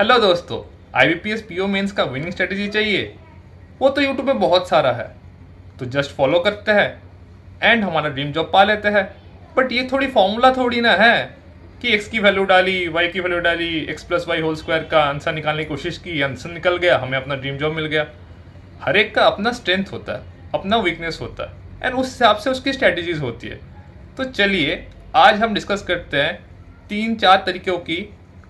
Hello दोस्तों। IBPS PO mains का winning strategy चाहिए? वो तो यूट्यूब पे बहुत सारा है, तो जस्ट फॉलो करते हैं एंड हमारा ड्रीम जॉब पा लेते हैं। बट ये थोड़ी फॉर्मूला थोड़ी ना है कि x की वैल्यू डाली, y की वैल्यू डाली, x plus y whole square का आंसर निकालने की कोशिश की, आंसर निकल गया, हमें अपना ड्रीम जॉब मिल गया। हर एक का अपना स्ट्रेंथ होता है, अपना वीकनेस होता है एंड उस हिसाब से उसकी स्ट्रेटजीज होती है। तो चलिए आज हम डिस्कस करते हैं 3-4 तरीक़ों की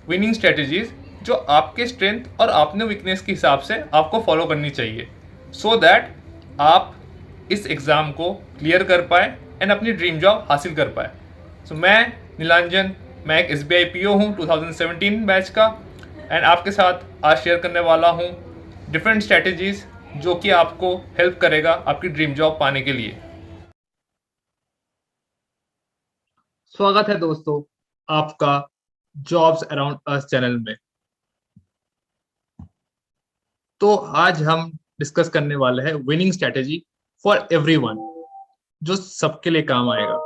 विनिंग स्ट्रेटजीज जो आपके स्ट्रेंथ और अपने वीकनेस के हिसाब से आपको फॉलो करनी चाहिए, सो दैट आप इस एग्ज़ाम को क्लियर कर पाए एंड अपनी ड्रीम जॉब हासिल कर पाए। सो मैं नीलांजन, मैं एक SBI PO हूँ 2017 बैच का एंड आपके साथ आज शेयर करने वाला हूँ डिफरेंट स्ट्रेटजीज जो कि आपको हेल्प करेगा आपकी ड्रीम जॉब पाने के लिए। स्वागत है दोस्तों आपका जॉब्स अराउंड अस चैनल में। तो आज हम डिस्कस करने वाले हैं विनिंग स्ट्रेटेजी फॉर एवरीवन, जो सबके लिए काम आएगा।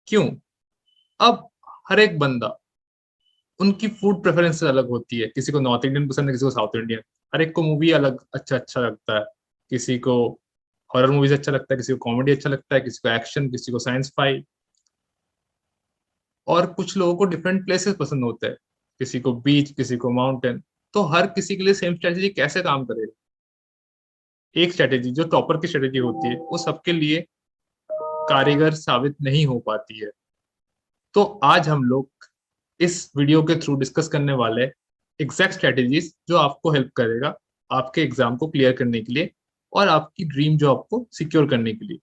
क्यों? अब हर एक बंदा, उनकी फूड प्रेफरेंस अलग होती है। किसी को नॉर्थ इंडियन पसंद है, किसी को साउथ इंडियन। हर एक को मूवी अलग अच्छा अच्छा लगता है। किसी को हॉरर मूवीज अच्छा लगता है, किसी को कॉमेडी अच्छा लगता है, किसी को एक्शन, किसी को साइंस फाई। और कुछ लोगों को डिफरेंट प्लेसेस पसंद होते हैं, किसी को बीच, किसी को माउंटेन। तो हर किसी के लिए सेम स्ट्रेटेजी कैसे काम करेगा? एक स्ट्रेटेजी जो टॉपर की स्ट्रेटेजी होती है वो सबके लिए कारीगर साबित नहीं हो पाती है। तो आज हम लोग इस वीडियो के थ्रू डिस्कस करने वाले एग्जैक्ट स्ट्रेटेजीज जो आपको हेल्प करेगा आपके एग्जाम को क्लियर करने के लिए और आपकी ड्रीम जॉब को सिक्योर करने के लिए।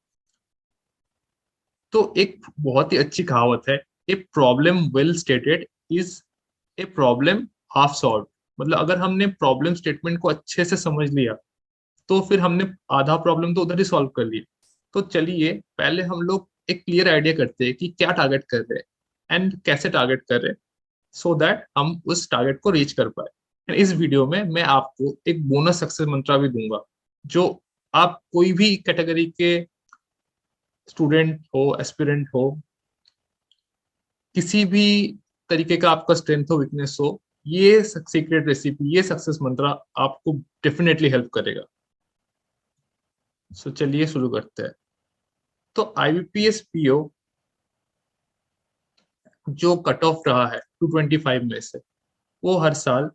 तो एक बहुत ही अच्छी कहावत है, a problem well stated is a problem half solve. मतलब अगर हमने प्रॉब्लम स्टेटमेंट को अच्छे से समझ लिया तो फिर हमने आधा प्रॉब्लम तो उधर ही सॉल्व कर लिया। तो चलिए पहले हम लोग एक क्लियर आइडिया करते हैं कि क्या टारगेट कर रहे हैं एंड कैसे टारगेट कर रहे हैं, सो दैट हम उस टारगेट को रीच कर पाए। And इस वीडियो में मैं आपको एक बोनस सक्सेस मंत्रा भी दूंगा, जो आप कोई भी कैटेगरी के स्टूडेंट हो, एस्पिरेंट हो, किसी भी तरीके का आपका स्ट्रेंथ हो, वीकनेस हो, ये सीक्रेट रेसिपी, ये सक्सेस मंत्रा आपको डेफिनेटली हेल्प करेगा। सो चलिए शुरू करते हैं। तो IBPS PO जो कट ऑफ रहा है 225 में से, वो हर साल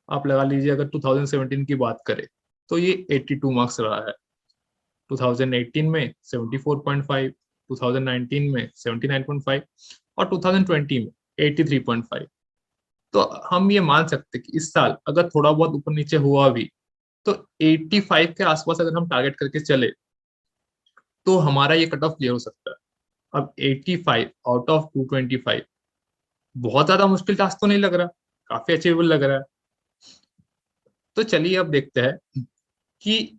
आप लगा लीजिए, अगर 2017 की बात करें तो ये 82 मार्क्स रहा है। 2018 में 74.5, 2019 में 79.5 और 2020 में 83.5। तो हम ये मान सकते हैं कि इस साल अगर थोड़ा बहुत ऊपर नीचे हुआ भी तो 85 के आसपास अगर हम टारगेट करके चले तो हमारा ये कट ऑफ क्लियर हो सकता है। अब 85 आउट ऑफ 225 बहुत ज्यादा मुश्किल टास्क तो नहीं लग रहा, काफी अचीवेबल लग रहा है। तो चलिए अब देखते हैं कि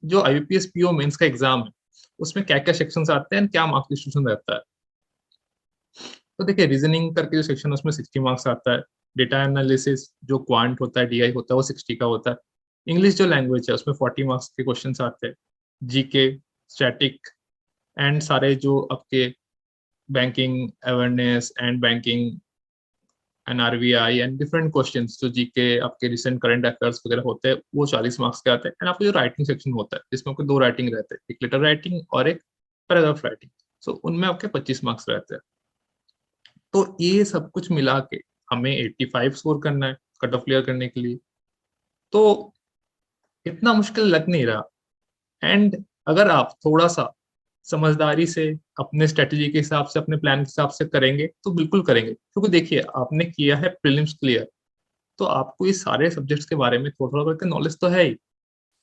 जो IBPS PO मेंस का एग्जाम है उसमें क्या क्या सेक्शंस आते हैं, क्या मार्क्स डिस्ट्रीब्यूशन रहता है। तो देखिए, रीजनिंग करके जो सेक्शन है उसमें 60 मार्क्स आता है। डेटा एनालिसिस जो क्वांट होता है, DI होता है, वो 60 का होता है। इंग्लिश जो लैंग्वेज है उसमें 40 मार्क्स के क्वेश्चन आते हैं। GK, स्टैटिक एंड सारे जो आपके banking awareness and banking and RBI and different questions जो GK आपके रिसेंट करंट अफेयर्स वगैरह होते हैं, वो 40 मार्क्स के आते हैं। एंड आपको जो राइटिंग सेक्शन होता है जिसमें आपको दो राइटिंग रहते हैं, एक लेटर राइटिंग और एक पैराग्राफ राइटिंग। सो उनमें आपके 25 मार्क्स रहते हैं। तो ये सब कुछ मिला के हमें 85 स्कोर करना है कट ऑफ क्लियर करने के लिए। तो इतना मुश्किल लग नहीं रहा। एंड अगर आप थोड़ा सा समझदारी से अपने स्ट्रेटेजी के हिसाब से, अपने प्लान के हिसाब से करेंगे तो बिल्कुल करेंगे, क्योंकि देखिए आपने किया है प्रीलिम्स क्लियर, तो आपको ये सारे सब्जेक्ट्स के बारे में थोड़ा थोड़ा करके नॉलेज तो है ही।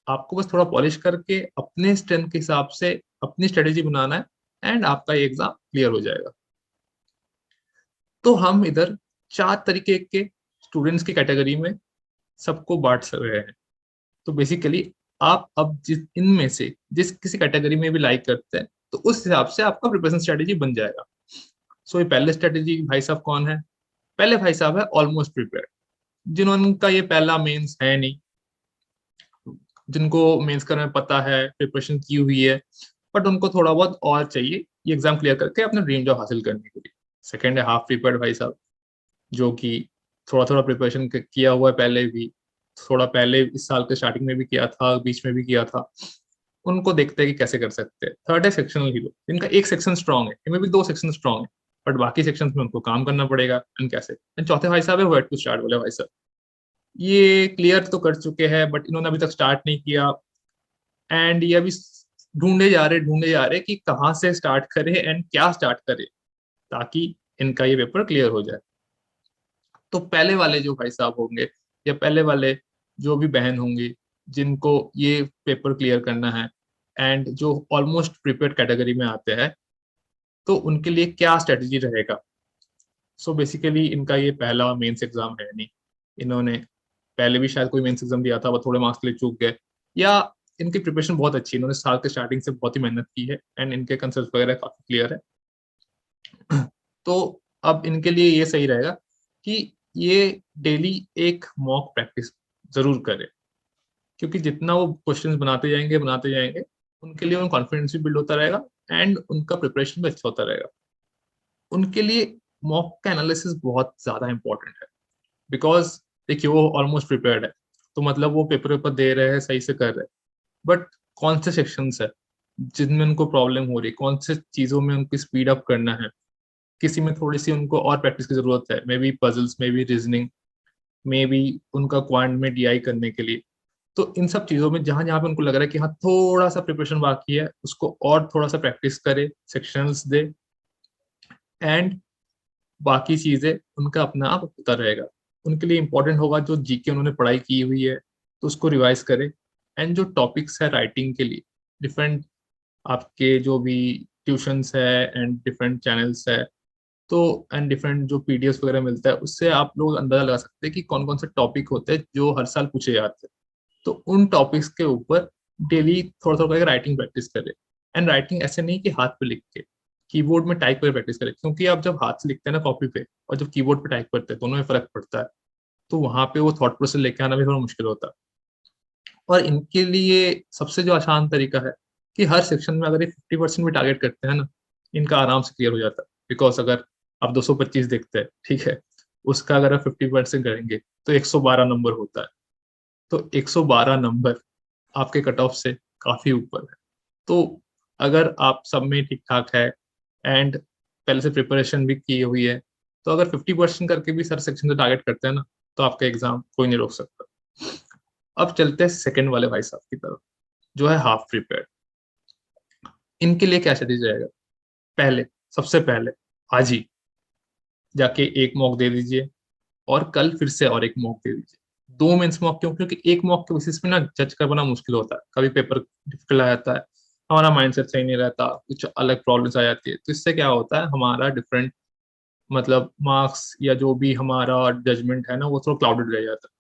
आपको बस थोड़ा पॉलिश करके अपने स्ट्रेंथ के हिसाब से अपनी स्ट्रेटेजी बनाना है एंड आपका ये एग्जाम क्लियर हो जाएगा। तो हम इधर चार तरीके के स्टूडेंट्स की कैटेगरी में सबको बांट रहे हैं। तो बेसिकली आप अब जिस इनमें से जिस किसी कैटेगरी में भी लाइक करते हैं तो उस हिसाब से आपका प्रिपरेशन स्ट्रेटेजी बन जाएगा। सो ये पहले स्ट्रेटेजी भाई साहब कौन है? पहले भाई साहब है ऑलमोस्ट प्रिपेयर्ड, जिन्होंने ये पहला मेंस है नहीं, जिनको मेंस करने में पता है, प्रिपरेशन की हुई है, बट उनको थोड़ा बहुत और चाहिए ये एग्जाम क्लियर करके अपने ड्रीम जॉब हासिल करने के लिए। सेकेंड है हाफ प्रिपेयर्ड भाई साहब, जो कि थोड़ा थोड़ा प्रिपरेशन किया हुआ है पहले भी, थोड़ा पहले इस साल के स्टार्टिंग में भी किया था, बीच में भी किया था, उनको देखते हैं कि कैसे कर सकते हैं। थर्ड है सेक्शनल हीरो, इनका एक सेक्शन स्ट्रांग है, इनमें भी दो सेक्शन स्ट्रांग है, बट बाकी सेक्शंस में उनको काम करना पड़ेगा। एंड कैसे, एंड चौथे भाई साहब है वेयर टू स्टार्ट वाले भाई साहब, ये क्लियर तो कर चुके हैं बट इन्होंने अभी तक स्टार्ट नहीं किया। एंड ये अभी ढूंढे जा रहे कि कहाँ से स्टार्ट करें एंड क्या स्टार्ट करें ताकि इनका ये पेपर क्लियर हो जाए। तो पहले वाले जो भाई साहब होंगे या पहले वाले जो भी बहन होंगी जिनको ये पेपर क्लियर करना है एंड जो ऑलमोस्ट प्रिपेयर्ड कैटेगरी में आते हैं, तो उनके लिए क्या स्ट्रेटजी रहेगा। सो बेसिकली इनका ये पहला मेंस एग्जाम है नहीं, इन्होंने पहले भी शायद कोई मेंस एग्जाम दिया था, वो थोड़े मार्क्स के लिए चूक गए, या इनकी प्रिपरेशन बहुत अच्छी है, इन्होंने साल के स्टार्टिंग से बहुत ही मेहनत की है एंड इनके कंसेप्ट वगैरह काफी क्लियर है। तो अब इनके लिए ये सही रहेगा कि ये डेली एक मॉक प्रैक्टिस जरूर करें, क्योंकि जितना वो क्वेश्चंस बनाते जाएंगे उनके लिए उनका कॉन्फिडेंस भी बिल्ड होता रहेगा एंड उनका प्रिपरेशन भी अच्छा होता रहेगा। उनके लिए मॉक का एनालिसिस बहुत ज्यादा इंपॉर्टेंट है, बिकॉज देखिए वो ऑलमोस्ट प्रिपेयर्ड है, तो मतलब वो पेपर पेपर दे रहे हैं, सही से कर रहे हैं, बट कौन से सेक्शंस है जिनमें उनको प्रॉब्लम हो रही है, कौन से चीजों में उनको स्पीड अप करना है, किसी में थोड़ी सी उनको और प्रैक्टिस की जरूरत है, may be puzzles, may be reasoning, may be उनका क्वांट में डीआई करने के लिए। तो इन सब चीजों में जहां जहां पे उनको लग रहा है कि हाँ थोड़ा सा प्रिपरेशन बाकी है, उसको और थोड़ा सा प्रैक्टिस करे, सेक्शंस दे, एंड बाकी चीजें उनका अपना आप होता रहेगा। उनके लिए इंपॉर्टेंट होगा जो जीके उन्होंने पढ़ाई की हुई है तो उसको रिवाइज करें, एंड जो टॉपिक्स है राइटिंग के लिए डिफरेंट आपके जो भी ट्यूशंस है एंड डिफरेंट चैनल्स है, तो एंड डिफरेंट जो पीडीएफ वगैरह मिलता है उससे आप लोग अंदाजा लगा सकते हैं कि कौन कौन से टॉपिक होते हैं जो हर साल पूछे जाते हैं। तो उन टॉपिक्स के ऊपर डेली थोड़ा थोड़ा करके राइटिंग प्रैक्टिस करें। एंड राइटिंग ऐसे नहीं कि हाथ पे लिख के, कीबोर्ड में टाइप करके प्रैक्टिस करें, क्योंकि आप जब हाथ से लिखते हैं ना कॉपी पे और जब कीबोर्ड पे टाइप करते हैं दोनों में फर्क पड़ता है, तो वहां पे वो थॉट प्रोसेस लेके आना भी थोड़ा मुश्किल होता है। और इनके लिए सबसे जो आसान तरीका है कि हर सेक्शन में अगर ये 50% भी टारगेट करते हैं ना, इनका आराम से क्लियर हो जाता है। बिकॉज अगर आप 225 देखते हैं, ठीक है, उसका अगर आप 50% करेंगे तो 112 नंबर होता है। तो 112 नंबर आपके कट ऑफ से काफी ऊपर है। तो अगर आप सब में ठीक ठाक है एंड पहले से प्रिपरेशन भी की हुई है, तो अगर 50% करके भी सर सेक्शन से टारगेट करते हैं ना, तो आपका एग्जाम कोई नहीं रोक सकता। अब चलते हैं सेकंड वाले भाई साहब की तरफ, जो है हाफ प्रिपेयर्ड। इनके लिए क्या स्ट्रेटेजी रहेगा? पहले, सबसे पहले आज ही जाके एक मॉक दे दीजिए और कल फिर से और एक मॉक दे दीजिए। दो मेंस मॉक क्यों? क्योंकि एक मॉक के बेसिस पे ना जज कर पाना मुश्किल होता है, कभी पेपर डिफिकल्ट आ जाता है, हमारा माइंडसेट सही नहीं रहता, कुछ अलग प्रॉब्लम्स आ जाती है, तो इससे क्या होता है हमारा डिफरेंट मतलब मार्क्स या जो भी हमारा जजमेंट है ना वो थोड़ा क्लाउडेड रह जाता है।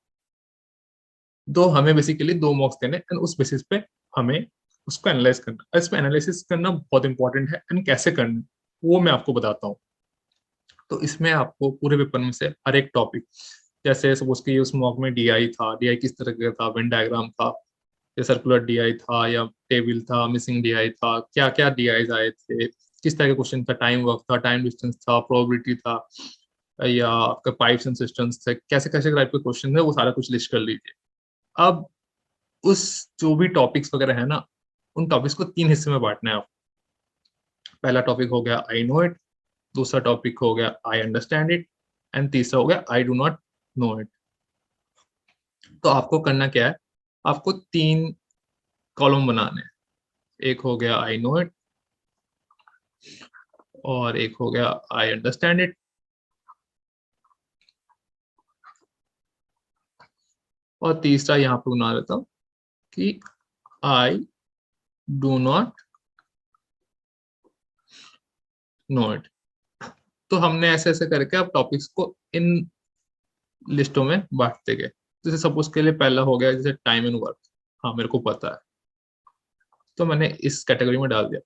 तो हमें बेसिकली दो मॉक्स देने एंड उस बेसिस पे हमें उसको एनालाइज करना, और इसमें एनालिसिस करना बहुत इंपॉर्टेंट है एंड कैसे करना वो मैं आपको बताता हूँ। तो इसमें आपको पूरे पेपर में से हर एक टॉपिक, जैसे सपोज कि उस मॉक में डीआई था, डीआई किस तरह का था, वेन डायग्राम था, या सर्कुलर डीआई था, या टेबल था, मिसिंग डीआई था, क्या क्या डीआईज आए थे, किस तरह का क्वेश्चन था, टाइम वर्क था, टाइम डिस्टेंस था, प्रोबेबिलिटी था, या आपका पाइप्स एंड सिस्टम्स थे, कैसे कैसे टाइप के क्वेश्चन है वो सारा कुछ लिस्ट कर लीजिए। अब उस जो भी टॉपिक्स वगैरह है ना, उन टॉपिक्स को तीन हिस्से में बांटना है आप। पहला टॉपिक हो गया आई नो इट, दूसरा टॉपिक हो गया आई अंडरस्टैंड इट, एंड तीसरा हो गया I do not know it. तो आपको करना क्या है, आपको तीन कॉलम बनाने हैं। एक हो गया आई नो इट, और एक हो गया आई अंडरस्टैंड इट, और तीसरा यहाँ पे बना लेता हूँ कि I do not know it. तो हमने ऐसे ऐसे करके अब टॉपिक्स को इन लिस्टों में बांटते गए। जैसे सपोज के लिए पहला हो गया जैसे टाइम एंड वर्क, हाँ मेरे को पता है, तो मैंने इस कैटेगरी में डाल दिया।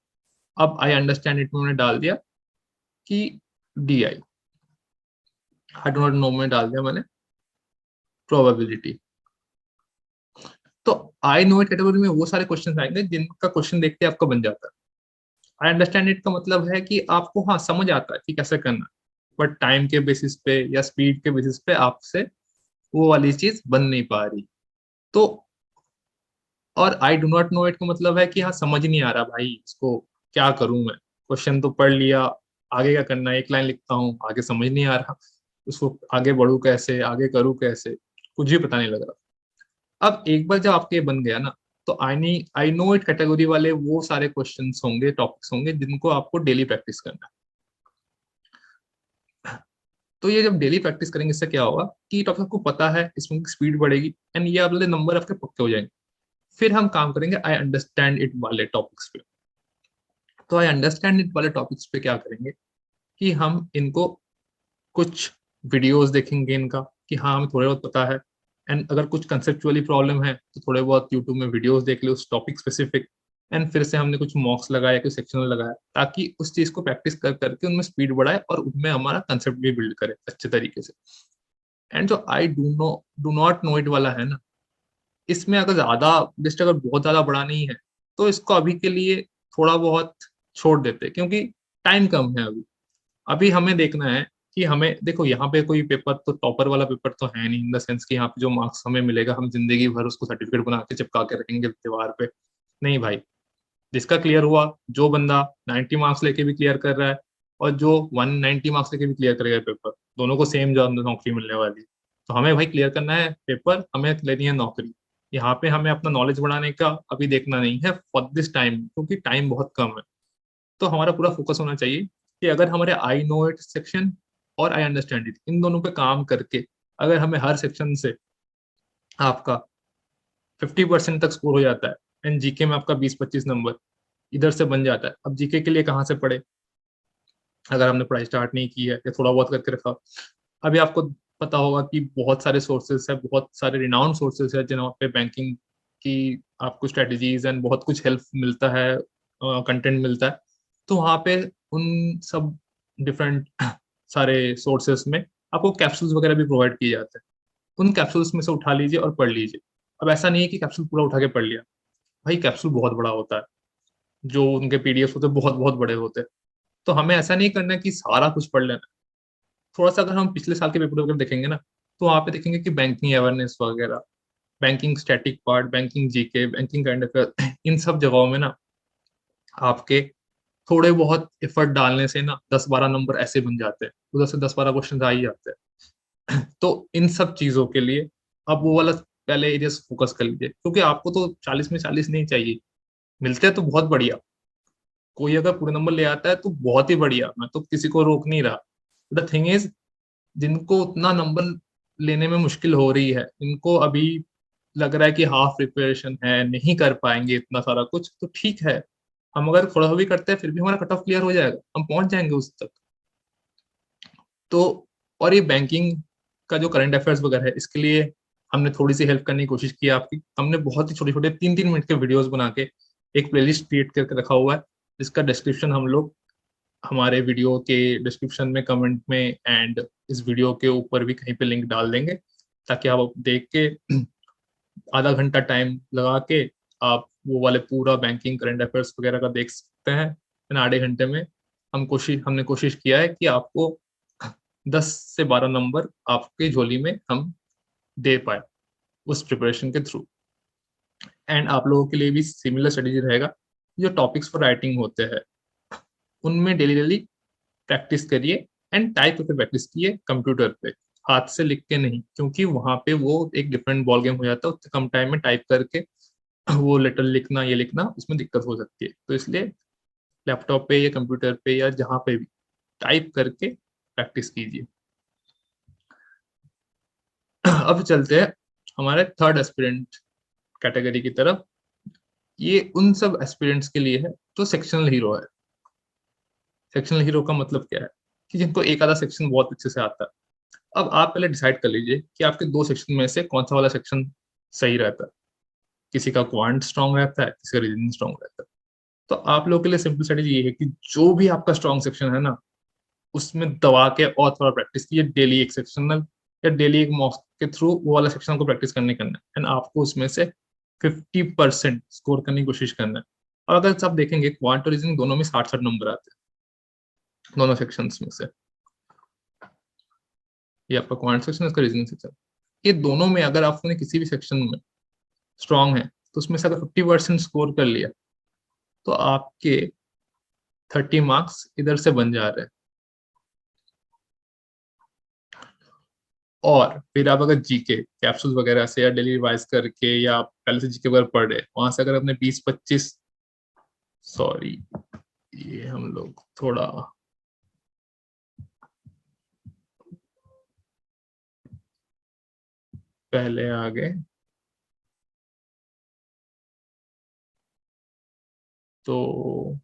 अब आई अंडरस्टैंड इट में मैंने डाल दिया कि D I do not know में डाल दिया मैंने प्रोबेबिलिटी। तो आई नो इट कैटेगरी में वो सारे क्वेश्चन आएंगे जिनका क्वेश्चन देखते आपका बन जाता है। आई अंडरस्टैंड इट का मतलब है कि आपको हाँ समझ आता है कि कैसे करना है, बट टाइम के बेसिस पे या स्पीड के बेसिस पे आपसे वो वाली चीज बन नहीं पा रही। तो और I do not know it का मतलब है कि हाँ समझ नहीं आ रहा भाई, इसको क्या करूं मैं, क्वेश्चन तो पढ़ लिया, आगे क्या करना है, एक लाइन लिखता हूँ, आगे समझ नहीं आ रहा, उसको आगे बढ़ू कैसे, आगे करूँ कैसे, कुछ भी पता नहीं लग रहा। अब एक बार जब आपके ये बन गया ना, तो आई नो इट कैटेगरी वाले वो सारे क्वेश्चंस होंगे, टॉपिक्स होंगे जिनको आपको डेली प्रैक्टिस करना है। तो ये जब डेली प्रैक्टिस करेंगे इससे क्या होगा कि टॉपिक आपको पता है, इसमें स्पीड बढ़ेगी एंड ये वाले नंबर आपके पक्के हो जाएंगे। फिर हम काम करेंगे आई अंडरस्टैंड इट वाले टॉपिक्स पे। तो आई अंडरस्टैंड इट वाले टॉपिक्स पे क्या करेंगे कि हम इनको कुछ वीडियोस देखेंगे इनका, कि हाँ हमें थोड़े बहुत पता है, एंड अगर कुछ कंसेप्चुअली प्रॉब्लम है तो थोड़े बहुत यूट्यूब में वीडियोस देख ले उस टॉपिक स्पेसिफिक, एंड फिर से हमने कुछ मॉक्स लगाया, कुछ सेक्शन लगाया, ताकि उस चीज को प्रैक्टिस कर करके उनमें स्पीड बढ़ाए और उनमें हमारा कंसेप्ट भी बिल्ड करे अच्छे तरीके से। एंड जो I do not know it वाला है ना, इसमें अगर ज्यादा लिस्ट अगर बहुत ज्यादा बड़ा नहीं है तो इसको अभी के लिए थोड़ा बहुत छोड़ देते हैं, क्योंकि टाइम कम है अभी। अभी हमें देखना है कि हमें देखो यहाँ पे कोई पेपर तो टॉपर वाला पेपर तो है नहीं, इन द सेंस कि यहाँ पे जो मार्क्स हमें मिलेगा हम जिंदगी भर उसको सर्टिफिकेट बना के चिपका के रखेंगे दीवार पे। नहीं भाई, जिसका क्लियर हुआ, जो बंदा 90 मार्क्स लेके भी क्लियर कर रहा है और जो 190 मार्क्स लेके भी क्लियर करेगा पेपर, दोनों को सेम जॉब नौकरी मिलने वाली है। तो हमें भाई क्लियर करना है पेपर, हमें लेनी है नौकरी। यहाँ पे हमें अपना नॉलेज बढ़ाने का अभी देखना नहीं है फॉर दिस टाइम, क्योंकि टाइम बहुत कम है। तो हमारा पूरा फोकस होना चाहिए कि अगर हमारे आई नो इट सेक्शन और आई अंडरस्टैंड इट, इन दोनों पे काम करके अगर हमें हर सेक्शन से आपका 50% तक स्कोर हो जाता है एंड जीके में आपका 20-25 नंबर इधर से बन जाता है। अब जीके के लिए कहाँ से पढ़े, अगर हमने पढ़ाई स्टार्ट नहीं की है या थोड़ा बहुत करके रखा। अभी आपको पता होगा कि बहुत सारे सोर्सेस है, बहुत सारे रिनाउंड सोर्सेस है जहाँ पे बैंकिंग की आपको स्ट्रेटजीज एंड बहुत कुछ हेल्प मिलता है, कंटेंट मिलता है। तो वहाँ पे उन सब डिफरेंट सारे सोर्सेस में आपको कैप्सूल्स वगैरह भी प्रोवाइड किए जाते हैं। उन कैप्सूल्स में से उठा लीजिए और पढ़ लीजिए। अब ऐसा नहीं है कि कैप्सूल पूरा उठा के पढ़ लिया, भाई कैप्सूल बहुत बड़ा होता है, जो उनके पीडीएफ होते हैं बहुत बहुत बड़े होते हैं। तो हमें ऐसा नहीं करना है कि सारा कुछ पढ़ लेना। थोड़ा सा अगर हम पिछले साल के पेपर वगैरह देखेंगे ना, तो वहाँ पे देखेंगे कि बैंकिंग अवेयरनेस वगैरह, banking static part, banking GK, banking current affair, इन सब जगहों में ना आपके थोड़े बहुत एफर्ट डालने से ना 10-12 नंबर ऐसे बन जाते हैं, उधर से 10-12 क्वेश्चन आ ही जाते हैं। तो इन सब चीजों के लिए आप वो वाला पहले एरिया फोकस कर लीजिए, क्योंकि आपको तो 40 में 40 नहीं चाहिए। मिलते हैं तो बहुत बढ़िया, कोई अगर पूरे नंबर ले आता है तो बहुत ही बढ़िया, मैं तो किसी को रोक नहीं रहा। द थिंग इज, जिनको उतना नंबर लेने में मुश्किल हो रही है, इनको अभी लग रहा है कि हाफ प्रिपरेशन है, नहीं कर पाएंगे इतना सारा कुछ, तो ठीक है, हम अगर थोड़ा भी करते हैं फिर भी हमारा कट ऑफ क्लियर हो जाएगा, हम पहुंच जाएंगे उस तक। तो और ये बैंकिंग का जो करंट अफेयर्स वगैरह है, इसके लिए हमने थोड़ी सी हेल्प करने की कोशिश की है आपकी। हमने बहुत ही छोटे छोटे 3-3 मिनट के वीडियोस बना के एक प्लेलिस्ट क्रिएट करके रखा हुआ है, जिसका डिस्क्रिप्शन हम लोग हमारे वीडियो के डिस्क्रिप्शन में, कमेंट में एंड इस वीडियो के ऊपर भी कहीं पे लिंक डाल देंगे, ताकि आप देख के आधा घंटा टाइम लगा के आप वो वाले पूरा बैंकिंग करंट अफेयर्स वगैरह का देख सकते हैं। इन आधे घंटे में हमने कोशिश किया है कि आपको 10 से 12 नंबर आपके झोली में हम दे पाए उस प्रिपरेशन के थ्रू। एंड आप लोगों के लिए भी सिमिलर स्ट्रेटेजी रहेगा। जो टॉपिक्स फॉर राइटिंग होते हैं उनमें डेली डेली प्रैक्टिस करिए एंड टाइप करके प्रैक्टिस कीजिए कंप्यूटर पे, हाथ से लिख के नहीं, क्योंकि वहां पे वो एक डिफरेंट बॉल गेम हो जाता है, उतने कम टाइम में टाइप करके वो लेटर लिखना, ये लिखना, उसमें दिक्कत हो सकती है। तो इसलिए लैपटॉप पे या कंप्यूटर पे या जहाँ पे भी टाइप करके प्रैक्टिस कीजिए। अब चलते हैं हमारे थर्ड एस्पिरेंट कैटेगरी की तरफ। ये उन सब एस्पिरेंट्स के लिए है जो सेक्शनल हीरो है। सेक्शनल हीरो का मतलब क्या है कि जिनको एक आधा सेक्शन बहुत अच्छे से आता है। अब आप पहले डिसाइड कर लीजिए कि आपके दो सेक्शन में से कौन सा वाला सेक्शन सही रहता है। किसी का क्वांट स्ट्रांग रहता है, किसी का रीजनिंग स्ट्रांग रहता है। तो आप लोगों के लिए सिंपल स्ट्रेटेजी ये है कि जो भी आपका स्ट्रांग सेक्शन है ना, उसमें दबा के और थोड़ा प्रैक्टिस कीजिए डेली, एक सेक्शनल या डेली एक मॉक के थ्रू वो वाला सेक्शन को प्रैक्टिस करना है एंड आपको उसमें से 50% स्कोर करने की कोशिश करना है। और अगर आप देखेंगे क्वांट और रीजनिंग दोनों में 60-60 नंबर आते हैं दोनों सेक्शंस में से। ये आपका क्वांट सेक्शन, इसका रीजनिंग सेक्शन। ये दोनों में अगर आपने किसी भी सेक्शन में स्ट्रांग है तो उसमें से अगर 50% स्कोर कर लिया तो आपके 30 मार्क्स इधर से बन जा रहे हैं। और फिर आप अगर जीके कैप्सूल वगैरह से या डेली रिवाइज करके या आप पहले से जीके वगैरह पढ़ रहे हैं, वहां से अगर अपने 20-25, सॉरी ये हम लोग थोड़ा पहले आ गए, तो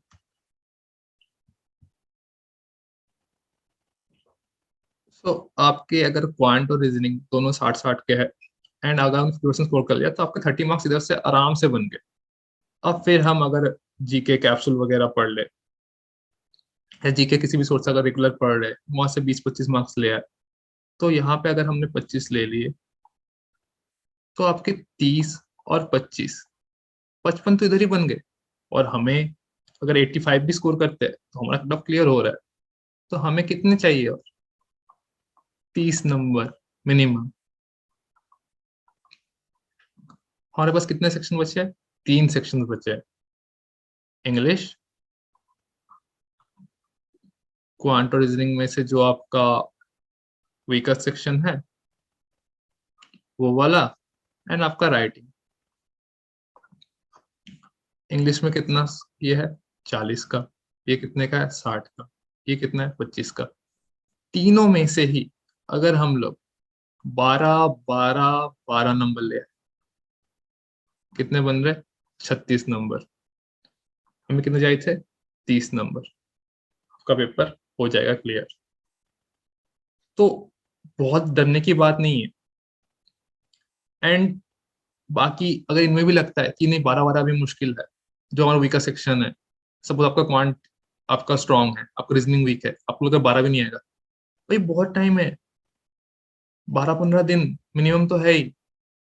आपके अगर क्वांट और रीजनिंग दोनों 60-60 के हैं एंड अगर हम 50% स्कोर कर लिया तो आपके 30 मार्क्स इधर से आराम से बन गए। अब फिर हम अगर जीके कैप्सूल वगैरह पढ़ ले या जीके किसी भी सोर्स से अगर रेगुलर पढ़ रहे, वहां से 20-25 मार्क्स ले आए, तो यहाँ पे अगर हमने 25 ले लिए तो आपके 30 और 25, 55 तो इधर ही बन गए। और हमें अगर 85 भी स्कोर करते हैं तो हमारा कट ऑफ क्लियर हो रहा है। तो हमें कितने चाहिए? और 30 नंबर मिनिमम। हमारे पास कितने सेक्शन बचे हैं? 3 सेक्शन बचे हैं। इंग्लिश, क्वांट और रीजनिंग में से जो आपका वीकर सेक्शन है वो वाला, एंड आपका राइटिंग। इंग्लिश में कितना ये है? 40 का। ये कितने का है? 60 का। ये कितना है? 25 का। तीनों में से ही अगर हम लोग 12-12-12 नंबर ले आए, कितने बन रहे? 36 नंबर। हमें कितने चाहिए थे? 30 नंबर। आपका पेपर हो जाएगा क्लियर। तो बहुत डरने की बात नहीं है। एंड बाकी अगर इनमें भी लगता है कि नहीं 12-12 भी मुश्किल है, जो हमारा वीकर सेक्शन है, सपोज आपका क्वांट आपका स्ट्रांग है, आपका रीजनिंग वीक है, आपको लगता है 12 भी नहीं आएगा, भाई बहुत टाइम है। 12-15 दिन मिनिमम तो है ही।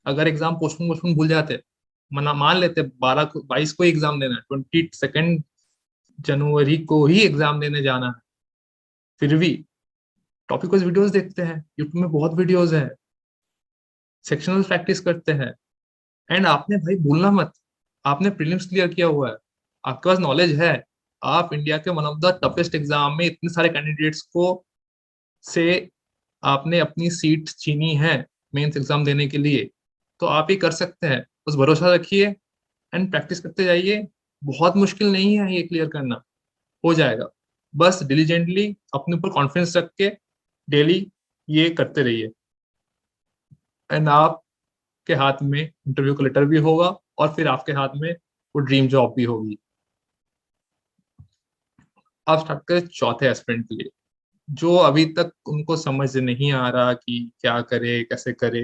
अगर एग्जाम पोस्टपोन पोस्टपोन भूल जाते, मना मान लेते 12 को 22 को ही एग्जाम देना है, 22 जनवरी को ही एग्जाम देने जाना है, फिर भी टॉपिक वाइज वीडियोस देखते हैं, यूट्यूब में बहुत वीडियोस है, सेक्शनल प्रैक्टिस करते हैं। एंड आपने भाई भूलना मत, आपने प्रीलिम्स क्लियर किया हुआ है, आपके पास नॉलेज है। आप इंडिया के one of the toughest exam में इतने सारे कैंडिडेट्स को से आपने अपनी सीट छीनी है मेंस एग्जाम देने के लिए। तो आप ही कर सकते हैं, बस भरोसा रखिए एंड प्रैक्टिस करते जाइए। बहुत मुश्किल नहीं है ये क्लियर करना, हो जाएगा। बस डिलीजेंटली अपने ऊपर कॉन्फिडेंस रख के डेली ये करते रहिए, एंड आपके हाथ में इंटरव्यू का लेटर भी होगा और फिर आपके हाथ में वो ड्रीम जॉब भी होगी। आप स्टार्ट करें चौथे एस्पिरेंट के लिए, जो अभी तक उनको समझ नहीं आ रहा कि क्या करे कैसे करे।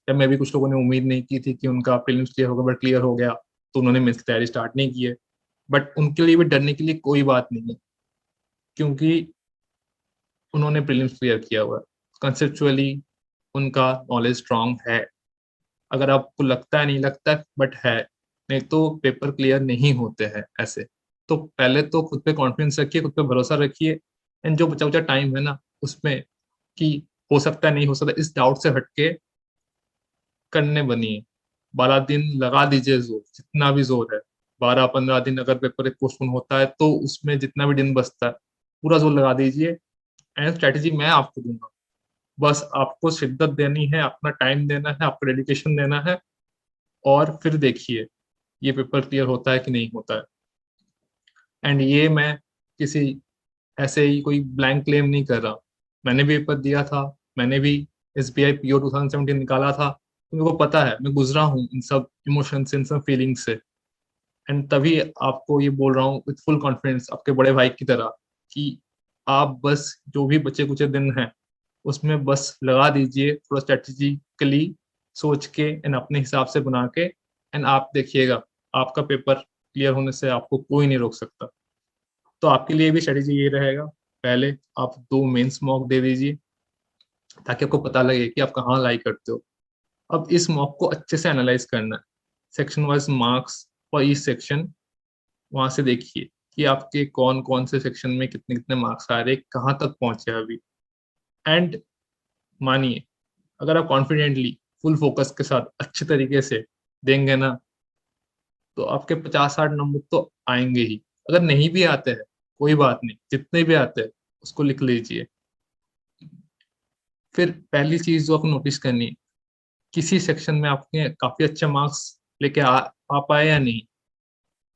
जब मैं भी, कुछ लोगों ने उम्मीद नहीं की थी कि उनका प्रीलिम्स क्लियर होगा, बट क्लियर हो गया, तो उन्होंने मेंस की तैयारी स्टार्ट नहीं की है। बट उनके लिए भी डरने के लिए कोई बात नहीं है, क्योंकि उन्होंने प्रीलिम्स क्लियर किया हुआ है। कंसेप्चुअली उनका नॉलेज स्ट्रांग है। अगर आपको लगता है नहीं लगता है, बट है, नहीं तो पेपर क्लियर नहीं होते हैं ऐसे। तो पहले तो खुद पे कॉन्फिडेंस रखिए, खुद पे भरोसा रखिए, एंड जो बचा बचा टाइम है ना उसमें, कि हो सकता है नहीं हो सकता, इस डाउट से हटके करने बनिए। 12 दिन लगा दीजिए, जोर जितना भी जोर है। 12-15 दिन अगर पेपर एक पोस्टपोन होता है तो उसमें जितना भी दिन बचता है पूरा जोर लगा दीजिए। एंड स्ट्रेटेजी मैं आपको दूंगा, बस आपको शिद्दत देनी है, अपना टाइम देना है, आपको डेडिकेशन देना है, और फिर देखिए ये पेपर क्लियर होता है कि नहीं होता है। एंड ये मैं किसी ऐसे ही कोई ब्लैंक क्लेम नहीं कर रहा। मैंने भी पेपर दिया था, मैंने भी SBI PO 2017 निकाला था, तो मेरे को पता है, मैं गुजरा हूँ इन सब इमोशन से, इन सब फीलिंग्स से। एंड तभी आपको ये बोल रहा हूँ विथ फुल कॉन्फिडेंस, आपके बड़े भाई की तरह, कि आप बस जो भी बचे कुछ दिन हैं उसमें बस लगा दीजिए, थोड़ा स्ट्रेटेजिकली सोच के एंड अपने हिसाब से बना के, एंड आप देखिएगा आपका पेपर क्लियर होने से आपको कोई नहीं रोक सकता। तो आपके लिए भी स्ट्रेटेजी ये रहेगा, पहले आप 2 मेंस मॉक दे दीजिए, ताकि आपको पता लगे कि आप कहाँ लाई करते हो। अब इस मॉक को अच्छे से एनालाइज करना है, section wise marks for each section, वहां से देखिए कि आपके कौन कौन से सेक्शन में कितने कितने मार्क्स आ रहे, कहाँ तक पहुंचे अभी। एंड मानिए अगर आप कॉन्फिडेंटली फुल फोकस के साथ अच्छे तरीके से देंगे ना, तो आपके 50-60 नंबर तो आएंगे ही। अगर नहीं भी आते हैं कोई बात नहीं, जितने भी आते हैं उसको लिख लीजिए। फिर पहली चीज जो आपको नोटिस करनी है, किसी सेक्शन में आपने काफी अच्छे मार्क्स लेके आ पाए या नहीं।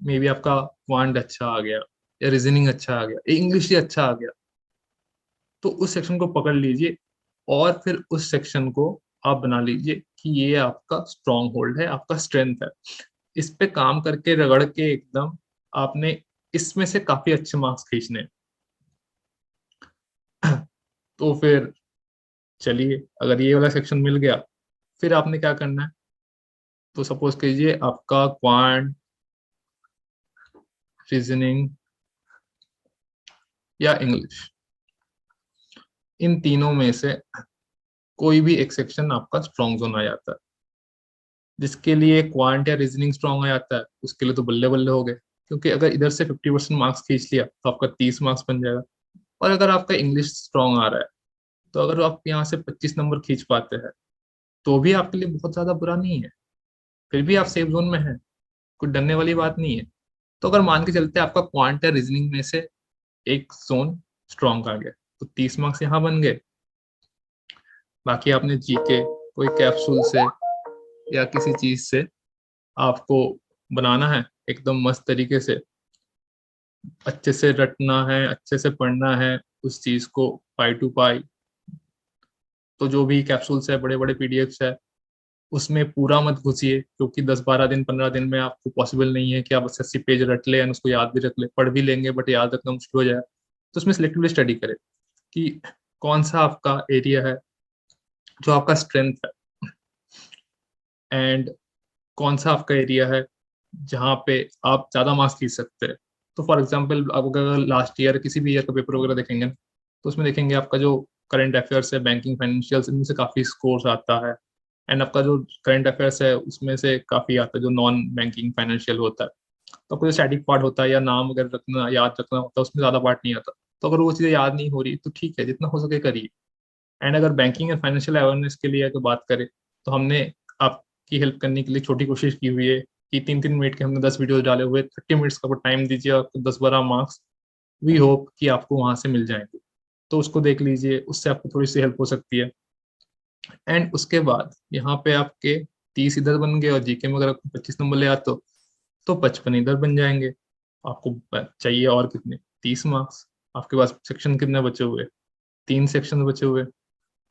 मे बी आपका क्वांट अच्छा आ गया, या रीजनिंग अच्छा आ गया, या इंग्लिश ही अच्छा आ गया, तो उस सेक्शन को पकड़ लीजिए और फिर उस सेक्शन को आप बना लीजिए कि ये आपका स्ट्रॉन्ग होल्ड है, आपका स्ट्रेंथ है। इस पे काम करके रगड़ के एकदम आपने इसमें से काफी अच्छे मार्क्स खींचने हैं। तो फिर चलिए, अगर ये वाला सेक्शन मिल गया, फिर आपने क्या करना है। तो सपोज कीजिए आपका क्वांट, रीजनिंग या इंग्लिश, इन तीनों में से कोई भी एक सेक्शन आपका स्ट्रॉन्ग जोन आ जाता है। जिसके लिए क्वांट या रीजनिंग स्ट्रॉन्ग आ जाता है उसके लिए तो बल्ले बल्ले हो गए, क्योंकि अगर इधर से 50% मार्क्स खींच लिया तो आपका 30 मार्क्स बन जाएगा। और अगर आपका इंग्लिश स्ट्रॉन्ग आ रहा है, तो अगर आप यहाँ से 25 नंबर खींच पाते हैं तो भी आपके लिए बहुत ज्यादा बुरा नहीं है। फिर भी आप सेफ जोन में हैं, कुछ डरने वाली बात नहीं है। तो अगर मान के चलते हैं आपका क्वांट या रीजनिंग में से एक जोन स्ट्रॉन्ग आ गया, तो 30 मार्क्स यहाँ बन गए। बाकी आपने जीके कोई कैप्सूल से या किसी चीज से आपको बनाना है एकदम मस्त तरीके से, अच्छे से रटना है, अच्छे से पढ़ना है उस चीज को पाई टू पाई। तो जो भी कैप्सूल्स है, बड़े बड़े पीडीएफ्स है, उसमें पूरा मत घुसिए, क्योंकि 10-12 दिन 15 दिन में आपको पॉसिबल नहीं है कि आप 80 पेज रट ले और उसको याद भी रख ले। पढ़ भी लेंगे बट याद रखना मुश्किल हो जाए। तो उसमें सिलेक्टिवली स्टडी करें कि कौन सा आपका एरिया है जो आपका स्ट्रेंथ है, एंड कौन सा आपका एरिया है जहाँ पे आप ज्यादा मार्क्स खींच सकते हैं। तो फॉर एग्जाम्पल आप अगर लास्ट ईयर किसी भी ईयर का पेपर वगैरह देखेंगे ना, तो उसमें देखेंगे आपका जो करंट अफेयर्स है, बैंकिंग फाइनेंशियल्स, इनमें से काफी स्कोर्स आता है। एंड आपका जो करंट अफेयर्स है उसमें से काफी आता है जो नॉन बैंकिंग फाइनेंशियल होता है। तो आपको जो स्टैटिक पार्ट होता है या नाम वगैरह रखना, याद रखना होता है, उसमें ज्यादा पार्ट नहीं आता। तो अगर वो चीजें याद नहीं हो रही तो ठीक है, जितना हो सके करिए। एंड अगर बैंकिंग एंड फाइनेंशियल अवेयरनेस के लिए अगर बात करें, तो हमने आपकी हेल्प करने के लिए छोटी कोशिश की हुई है कि 3-3 मिनट के हमने 10 वीडियोस डाले हुए, 30 मिनट्स का टाइम दीजिए, आपको 10-12 मार्क्स वी होप कि आपको वहां से मिल जाएंगे। तो उसको देख लीजिए, उससे आपको थोड़ी सी हेल्प हो सकती है। एंड उसके बाद यहाँ पे आपके 30 इधर बन गए, और जीके में अगर आपको 25 नंबर ले आते हो तो 55 इधर बन जाएंगे। आपको चाहिए और कितने, 30 मार्क्स। आपके पास सेक्शन कितने बचे हुए, 3 सेक्शन बचे हुए।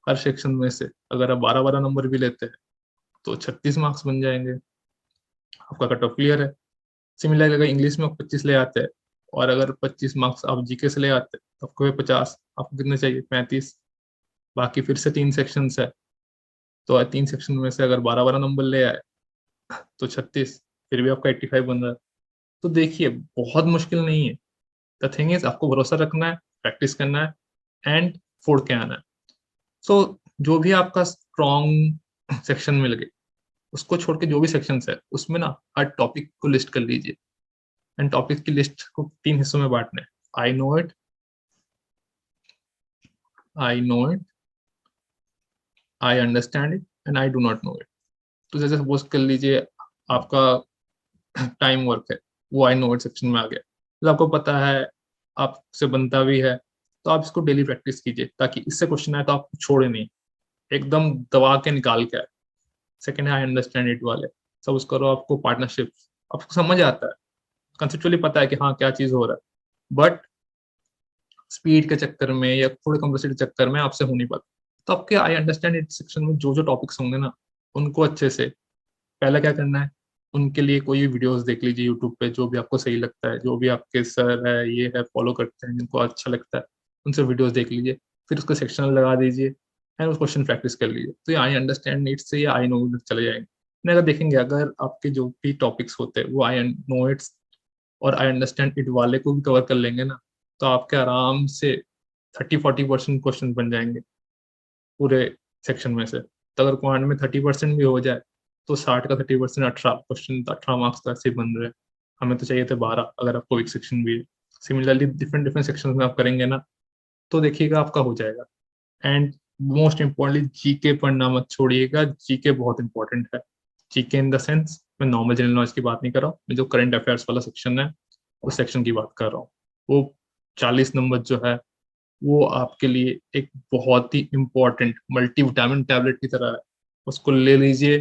हर सेक्शन में से अगर आप 12-12 नंबर भी लेते हैं तो 36 मार्क्स बन जाएंगे। आपका कट ऑफ क्लियर है। सिमिलरली अगर इंग्लिश में आप 25 ले आते हैं, और अगर 25 मार्क्स आप जीके से ले आते हैं, तो आपको 50, आपको कितने चाहिए, 35। बाकी फिर से 3 सेक्शन है, तो 3 सेक्शन में से अगर 12-12 नंबर ले आए तो 36, फिर भी आपका 85 बन रहा है। तो देखिए, बहुत मुश्किल नहीं है। द थिंग इज, आपको भरोसा रखना है, प्रैक्टिस करना है, एंड फोड़ के आना है। सो जो भी आपका स्ट्रॉन्ग सेक्शन मिल गए, उसको छोड़ के जो भी सेक्शंस है उसमें ना हर टॉपिक को लिस्ट कर लीजिए। एंड टॉपिक की लिस्ट को 3 हिस्सों में बांटना है। I know it, I know it, I understand it, and I do not know it. तो जैसे सपोज कर लीजिए आपका टाइम वर्क है, वो आई नो इट सेक्शन में आ गया। तो आपको पता है, आपसे बनता भी है, तो आप इसको डेली प्रैक्टिस कीजिए, ताकि इससे क्वेश्चन आए तो आप छोड़े नहीं, एकदम दबा के निकाल के आए। सेकेंड है आई अंडरस्टैंड इट वाले, सब उसको करो, आपको पार्टनरशिप, आपको समझ आता है, कंसेप्चुअली पता है कि हाँ क्या चीज हो रहा है, बट स्पीड के चक्कर में या थोड़े कॉम्प्लेक्सिटी के चक्कर में आपसे हो नहीं पाता। तो आपके आई अंडरस्टैंड इट सेक्शन में जो जो टॉपिक्स होंगे ना, उनको अच्छे से पहला क्या करना है, उनके लिए कोई वीडियोस देख लीजिए यूट्यूब पे, जो भी आपको सही लगता है, जो भी आपके सर है ये है फॉलो करते हैं जिनको अच्छा लगता है, उनसे वीडियोस देख लीजिए। फिर उसको सेक्शन लगा दीजिए एंड उस क्वेश्चन प्रैक्टिस कर लीजिए। तो ये आई अंडरस्टैंड इट से या आई नो इट चले जाएंगे। नहीं, अगर देखेंगे, अगर आपके जो भी टॉपिक्स होते हैं वो आई नो इट्स और आई अंडरस्टैंड इट वाले को भी कवर कर लेंगे ना, तो आपके आराम से 30-40% क्वेश्चन बन जाएंगे पूरे सेक्शन में से। तो अगर क्वांट में 30% भी हो जाए, तो 60 का 30% 18 क्वेश्चन, 18 मार्क्स तो ऐसे ही बन रहे हैं। हमें तो चाहिए थे 12, अगर आपको एक सेक्शन भी है। सिमिलरली डिफरेंट डिफरेंट सेक्शन में आप करेंगे ना, तो देखिएगा आपका हो जाएगा। एंड मोस्ट इम्पोर्टेंटली जीके पढ़ना मत छोड़िएगा, जीके बहुत इंपॉर्टेंट है। जीके इन द सेंस, मैं नॉर्मल जनरल नॉलेज की बात नहीं कर रहा हूँ, मैं जो करंट अफेयर्स वाला सेक्शन है उस सेक्शन की बात कर रहा हूँ। वो 40 नंबर जो है वो आपके लिए एक बहुत ही इंपॉर्टेंट मल्टीविटामिन टैबलेट की तरह है, उसको ले लीजिए,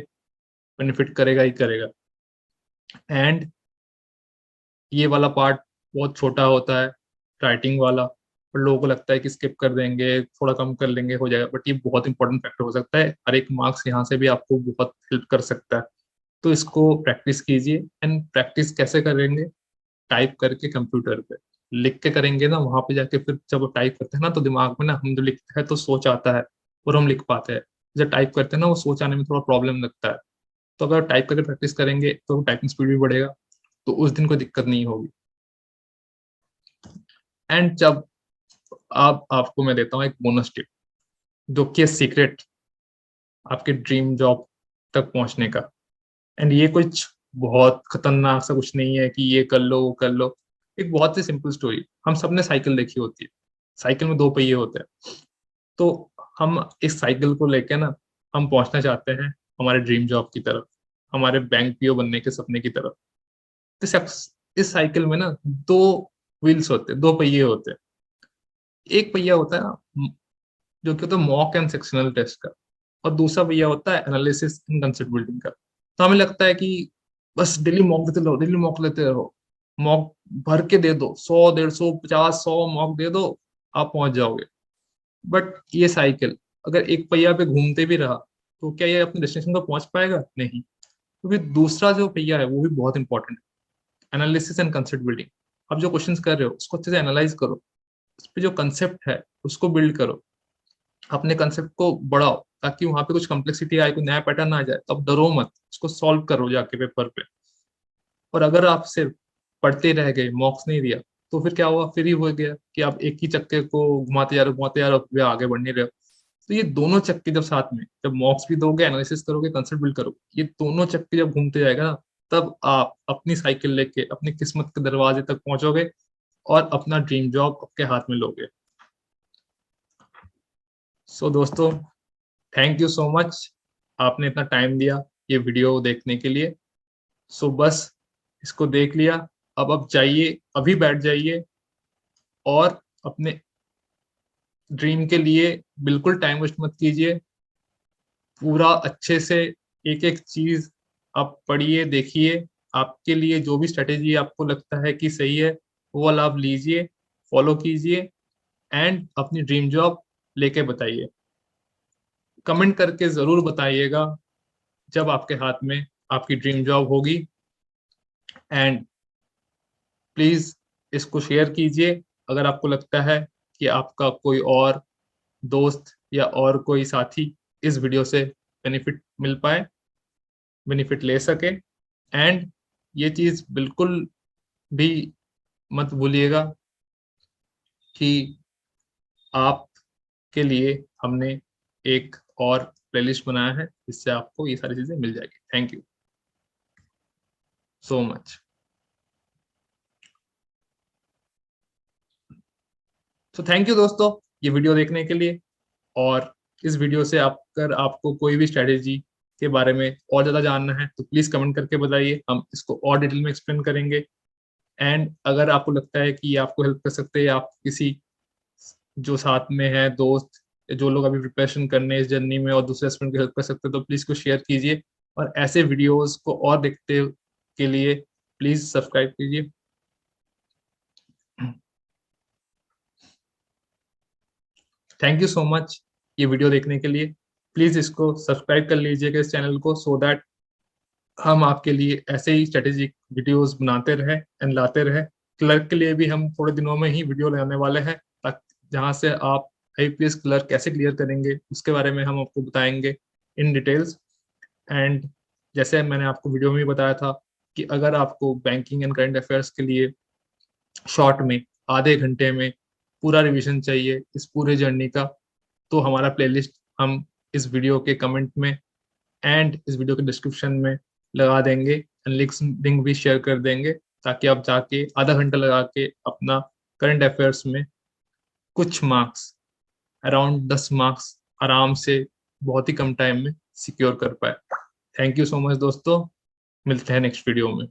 बेनिफिट करेगा ही करेगा। एंड ये वाला पार्ट बहुत छोटा होता है, राइटिंग वाला, और लोगों को लगता है कि स्किप कर देंगे, थोड़ा कम कर लेंगे, हो जाएगा, बट ये बहुत इंपॉर्टेंट फैक्टर हो सकता है, हर एक मार्क्स यहाँ से भी आपको बहुत हेल्प कर सकता है। तो इसको प्रैक्टिस कीजिए। एंड प्रैक्टिस कैसे करेंगे? टाइप करके कंप्यूटर पे लिख के करेंगे ना, वहां पे जाके फिर जब टाइप करते हैं ना तो दिमाग में ना, हम जो लिखते हैं तो सोच आता है और हम लिख पाते हैं। जब टाइप करते हैं ना वो सोच आने में थोड़ा प्रॉब्लम लगता है। तो अगर टाइप करके प्रैक्टिस करेंगे तो टाइपिंग स्पीड भी बढ़ेगा, तो उस दिन कोई दिक्कत नहीं होगी। एंड जब आपको मैं देता हूँ एक बोनस टिप, जो कि सीक्रेट आपके ड्रीम जॉब तक पहुंचने का। एंड ये कुछ बहुत खतरनाक सा कुछ नहीं है कि ये कर लो वो कर लो। एक बहुत ही सिंपल स्टोरी, हम सबने साइकिल देखी होती है, साइकिल में 2 पहिए होते हैं। तो हम इस साइकिल को लेके ना, हम पहुंचना चाहते हैं हमारे ड्रीम जॉब की तरफ, हमारे बैंक पीओ बनने के सपने की तरफ। तो इस साइकिल में ना 2 व्हील्स होते हैं, 2 पहिए होते हैं। एक पहिया होता है ना जो कि होता है मॉक एंड सेक्शनल टेस्ट का, और दूसरा पहिया होता है एनालिसिस एंड कंसेप्ट बिल्डिंग का। तो हमें लगता है कि बस डेली मॉक देते रहो, डेली मॉक लेते रहो, मॉक भर के दे दो, 100, 150, 50, 100 मॉक दे दो, आप पहुंच जाओगे। बट ये साइकिल अगर एक पहिया पे घूमते भी रहा तो क्या ये अपने डेस्टिनेशन पर पहुंच पाएगा? नहीं। तो फिर दूसरा जो पहिया है वो भी बहुत इंपॉर्टेंट है, एनालिसिस एंड कंसेप्ट बिल्डिंग। आप जो क्वेश्चंस कर रहे हो उसको अच्छे से एनालाइज करो, उस पे जो कंसेप्ट है उसको बिल्ड करो, अपने कंसेप्ट को बढ़ाओ, ताकि वहां पे कुछ कॉम्प्लेक्सिटी आए, कोई नया पैटर्न आ जाए तो आप डरो मत, उसको सॉल्व करो जाके पेपर पे। और अगर आप सिर्फ पढ़ते रह गए, मॉक्स नहीं दिया, तो फिर क्या हुआ? फिर ही हो गया कि आप एक ही चक्के को घुमाते जा रहे हो, वे आगे बढ़ नहीं रहे हो। तो ये दोनों चक्के जब साथ में, जब मॉक्स भी दोगे, एनालिसिस करोगे, कंसेप्ट बिल्ड करोगे, ये दोनों चक्के जब घूमते जाएगा ना, तब आप अपनी साइकिल लेके अपनी किस्मत के दरवाजे तक पहुंचोगे और अपना ड्रीम जॉब आपके हाथ में लोगे। सो दोस्तों, थैंक यू सो मच, आपने इतना टाइम दिया ये वीडियो देखने के लिए। सो बस इसको देख लिया, अब आप जाइए, अभी बैठ जाइए और अपने ड्रीम के लिए बिल्कुल टाइम वेस्ट मत कीजिए। पूरा अच्छे से एक एक चीज आप पढ़िए, देखिए, आपके लिए जो भी स्ट्रेटेजी आपको लगता है कि सही है वो वाला आप लीजिए, फॉलो कीजिए, एंड अपनी ड्रीम जॉब लेके बताइए। कमेंट करके जरूर बताइएगा जब आपके हाथ में आपकी ड्रीम जॉब होगी। एंड प्लीज इसको शेयर कीजिए अगर आपको लगता है कि आपका कोई और दोस्त या और कोई साथी इस वीडियो से बेनिफिट मिल पाए, बेनिफिट ले सके। एंड ये चीज बिल्कुल भी मत भूलिएगा कि आपके लिए हमने एक और प्लेलिस्ट बनाया है जिससे आपको ये सारी चीजें मिल जाएगी। Thank you so much. तो थैंक यू दोस्तों ये वीडियो देखने के लिए। और इस वीडियो से आप, अगर आपको कोई भी स्ट्रेटेजी के बारे में और ज्यादा जानना है तो प्लीज कमेंट करके बताइए, हम इसको और डिटेल में एक्सप्लेन करेंगे। एंड अगर आपको लगता है कि ये आपको हेल्प कर सकते हैं, आप किसी जो साथ में है दोस्त, जो लोग अभी प्रिपरेशन करने इस जर्नी में और दूसरे स्टूडेंट को हेल्प कर सकते हैं, तो प्लीज को शेयर कीजिए। और ऐसे वीडियोस को और देखते के लिए प्लीज सब्सक्राइब कीजिए। थैंक यू सो मच ये वीडियो देखने के लिए। प्लीज इसको सब्सक्राइब कर लीजिएगा इस चैनल को, सो दैट हम आपके लिए ऐसे ही स्ट्रेटेजिक वीडियोस बनाते रहे एंड लाते रहे। क्लर्क के लिए भी हम थोड़े दिनों में ही वीडियो लाने वाले हैं, जहां से आप आईपीएस क्लर्क कैसे क्लियर करेंगे उसके बारे में हम आपको बताएंगे इन डिटेल्स। एंड जैसे मैंने आपको वीडियो में भी बताया था कि अगर आपको बैंकिंग एंड करंट अफेयर्स के लिए शॉर्ट में आधे घंटे में पूरा रिवीजन चाहिए इस पूरे जर्नी का, तो हमारा प्लेलिस्ट हम इस वीडियो के कमेंट में एंड इस वीडियो के डिस्क्रिप्शन में लगा देंगे, एंड लिंक भी शेयर कर देंगे, ताकि आप जाके आधा घंटा लगा के अपना करंट अफेयर्स में कुछ मार्क्स, अराउंड 10 मार्क्स आराम से बहुत ही कम टाइम में सिक्योर कर पाए। थैंक यू सो मच दोस्तों, मिलते हैं नेक्स्ट वीडियो में।